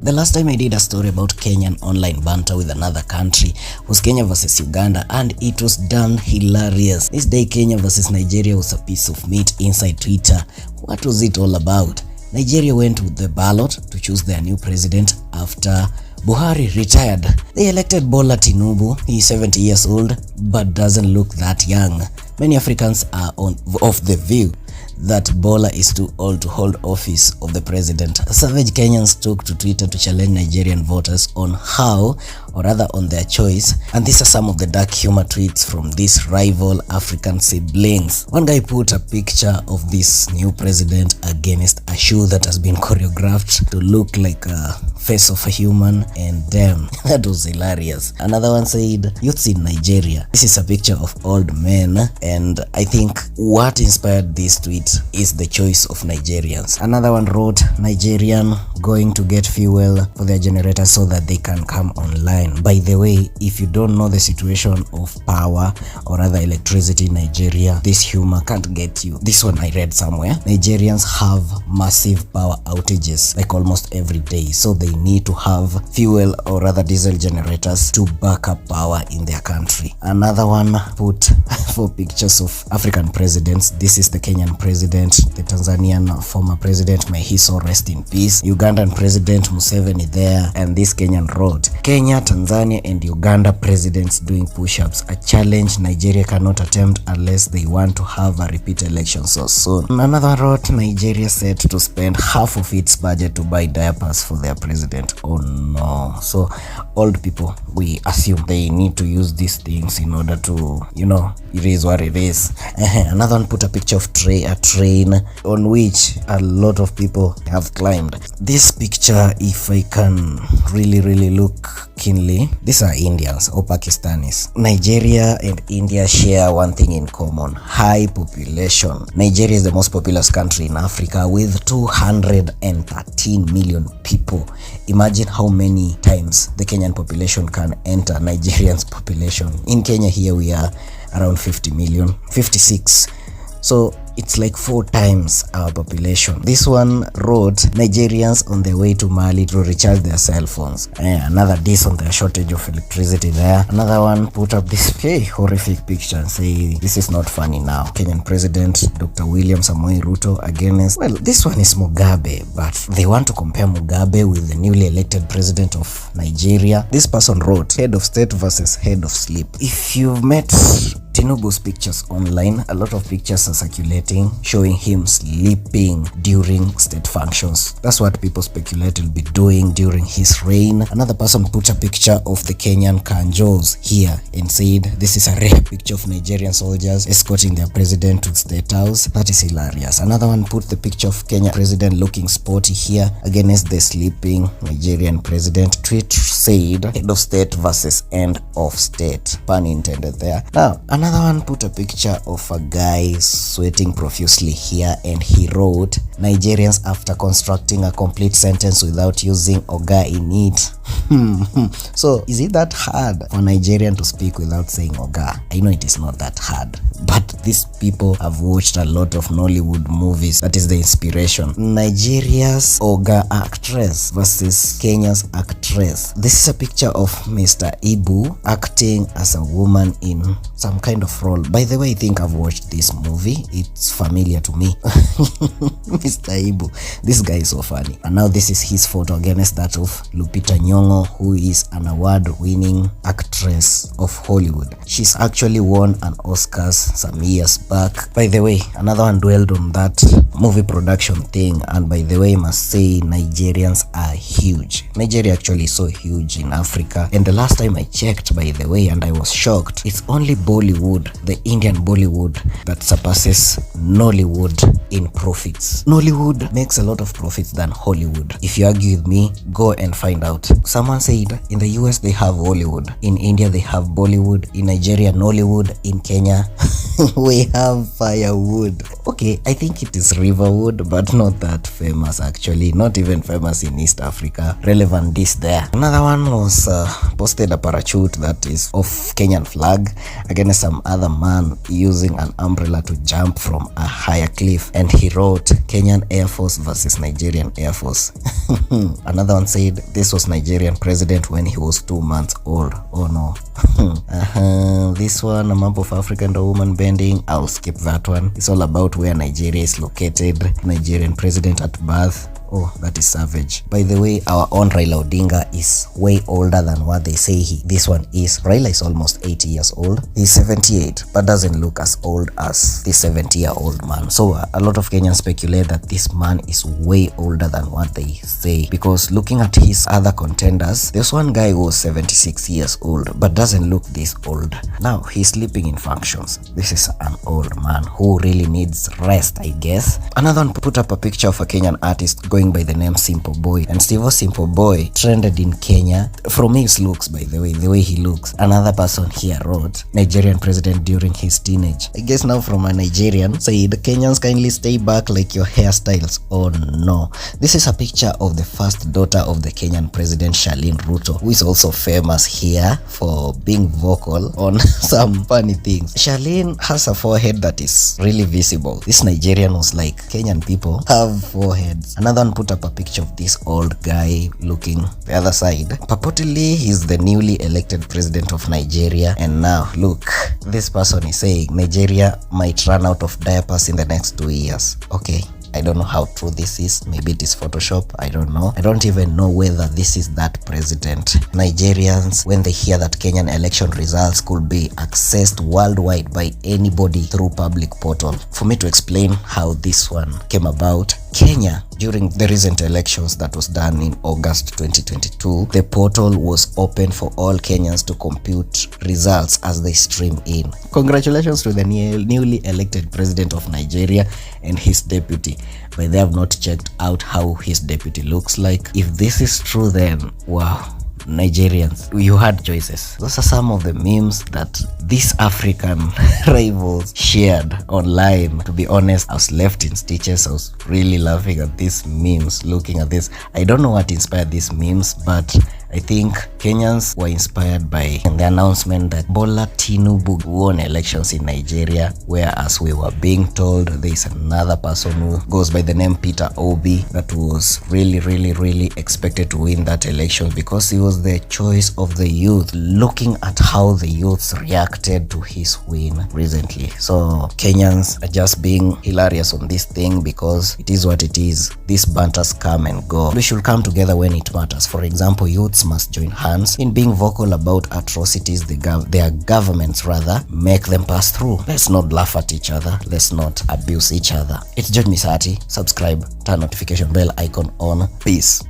The last time I did a story about Kenyan online banter with another country was Kenya versus Uganda, and it was damn hilarious. This day Kenya versus Nigeria was a piece of meat inside Twitter. What was it all about? Nigeria went with the ballot to choose their new president after Buhari retired. They elected Bola Tinubu. He is 70 years old but doesn't look that young. Many Africans are of the view that Bola is too old to hold office of the president. Savage Kenyans took to Twitter to challenge Nigerian voters on how, or rather on their choice, and these are some of the dark humor tweets from these rival African siblings. One guy put a picture of this new president against a shoe that has been choreographed to look like a face of a human, and damn, that was hilarious. Another one said, "Youths in Nigeria." This is a picture of old men, and I think what inspired this tweet is the choice of Nigerians. Another one wrote, "Nigerian going to get fuel for their generators so that they can come online." By the way, if you don't know the situation of power or rather electricity in Nigeria, this humor can't get you. This one I read somewhere. Nigerians have massive power outages like almost every day, so they need to have fuel or rather diesel generators to back up power in their country. Another one put 4 pictures of African presidents. This is the Kenyan president, the Tanzanian former president, may he so rest in peace, Ugandan president Museveni there, and this Kenyan wrote, "Kenya, Tanzania and Uganda presidents doing push-ups, a challenge Nigeria cannot attempt unless they want to have a repeat election so soon." Another wrote, "Nigeria set to spend half of its budget to buy diapers for their president." Oh no. So old people, we assume they need to use these things in order to, it is what it is. Another one put a picture of a train on which a lot of people have climbed. This picture, if I can really look keenly, these are Indians or Pakistanis. Nigeria and India share one thing in common: high population. Nigeria is the most populous country in Africa with 213 million people. Imagine how many times the Kenyan population can enter Nigerian's population. In Kenya here we are around 50 million, 56. So it's like 4 times our population. This one wrote, "Nigerians on their way to Mali to recharge their cell phones." Another diss on the shortage of electricity there. Another one put up this horrific picture and say, "This is not funny now." Kenyan President Dr. William Samoei Ruto against, well, this one is Mugabe, but they want to compare Mugabe with the newly elected president of Nigeria. This person wrote, "Head of state versus head of sleep." If you've met Tinubu's pictures online, a lot of pictures are circulating showing him sleeping during state functions. That's what people speculate he'll be doing during his reign. Another person put a picture of the Kenyan Kanjos here and said, "This is a rare picture of Nigerian soldiers escorting their president to the State House." That is hilarious. Another one put the picture of Kenya president looking sporty here against the sleeping Nigerian president. Tweet said, "Head of state versus end of state." Pun intended there. Now, another one put a picture of a guy sweating profusely here and he wrote, "Nigerians after constructing a complete sentence without using oga in it." So is it that hard for Nigerian to speak without saying oga? I know it is not that hard, but these people have watched a lot of Nollywood movies. That is the inspiration. Nigeria's oga actress versus Kenya's actress. This is a picture of Mr. Ibu acting as a woman in some kind of role. By the way, I think I've watched this movie. It's familiar to me. Mr. Ibu. This guy is so funny. And now this is his photo against that of Lupita Nyong'o, who is an award-winning actress of Hollywood. She's actually won an Oscars some years back. By the way, another one dwelled on that movie production thing, and by the way, I must say Nigerians are huge. Nigeria actually is so huge in Africa, and the last time I checked, by the way, and I was shocked, it's only Bollywood, the Indian Bollywood, that surpasses Nollywood in profits. Nollywood makes a lot of profits than Hollywood. If you argue with me, go and find out. Some Someone said in the US they have Hollywood, in India they have Bollywood, in Nigeria Nollywood, in Kenya we have Firewood. Okay, I think it is Riverwood, but not that famous actually. Not even famous in East Africa. Relevant this there. Another one was posted a parachute that is of Kenyan flag against some other man using an umbrella to jump from a higher cliff, and he wrote Kenyan Air Force versus Nigerian Air Force. Another one said this was Nigerian president when he was 2 months old. Oh no. This one, a map of Africa and a woman bending. I'll skip that one. It's all about where Nigeria is located. Nigerian president at birth. Oh, that is savage. By the way, our own Raila Odinga is way older than what they say this one is. Raila is almost 80 years old. He's 78, but doesn't look as old as this 70-year-old man. So a lot of Kenyans speculate that this man is way older than what they say, because looking at his other contenders, there's one guy who was 76 years old but doesn't look this old. Now he's sleeping in functions. This is an old man who really needs rest, I guess. Another one put up a picture of a Kenyan artist going by the name Simple Boy, and Steve Simple Boy trended in Kenya from his looks, by the way he looks. Another person here wrote Nigerian president during his teenage. I guess now from a Nigerian said Kenyans kindly stay back like your hairstyles. Oh no. This is a picture of the first daughter of the Kenyan president, Charlene Ruto, who is also famous here for being vocal on some funny things. Charlene has a forehead that is really visible. This Nigerian was like, Kenyan people have foreheads. Another one put up a picture of this old guy looking the other side. Purportedly he's the newly elected president of Nigeria, and now look, this person is saying Nigeria might run out of diapers in the next 2 years. Okay, I don't know how true this is. Maybe it is Photoshop. I don't know. I don't even know whether this is that president. Nigerians, when they hear that Kenyan election results could be accessed worldwide by anybody through public portal. For me to explain how this one came about, Kenya, during the recent elections that was done in August 2022, the portal was open for all Kenyans to compute results as they stream in. Congratulations to the newly elected president of Nigeria and his deputy. But they have not checked out how his deputy looks like. If this is true, then wow. Nigerians, you had choices. Those are some of the memes that these African rivals shared online. To be honest, I was left in stitches. I was really laughing at these memes, looking at this. I don't know what inspired these memes, but I think Kenyans were inspired by the announcement that Bola Tinubu won elections in Nigeria, whereas we were being told there is another person who goes by the name Peter Obi that was really expected to win that election because he was the choice of the youth, looking at how the youths reacted to his win recently. So Kenyans are just being hilarious on this thing because it is what it is. These banters come and go. We should come together when it matters. For example, youths must join hands in being vocal about atrocities their governments rather make them pass through. Let's not laugh at each other. Let's not abuse each other. It's George Misati. Subscribe, turn notification bell icon on. Peace.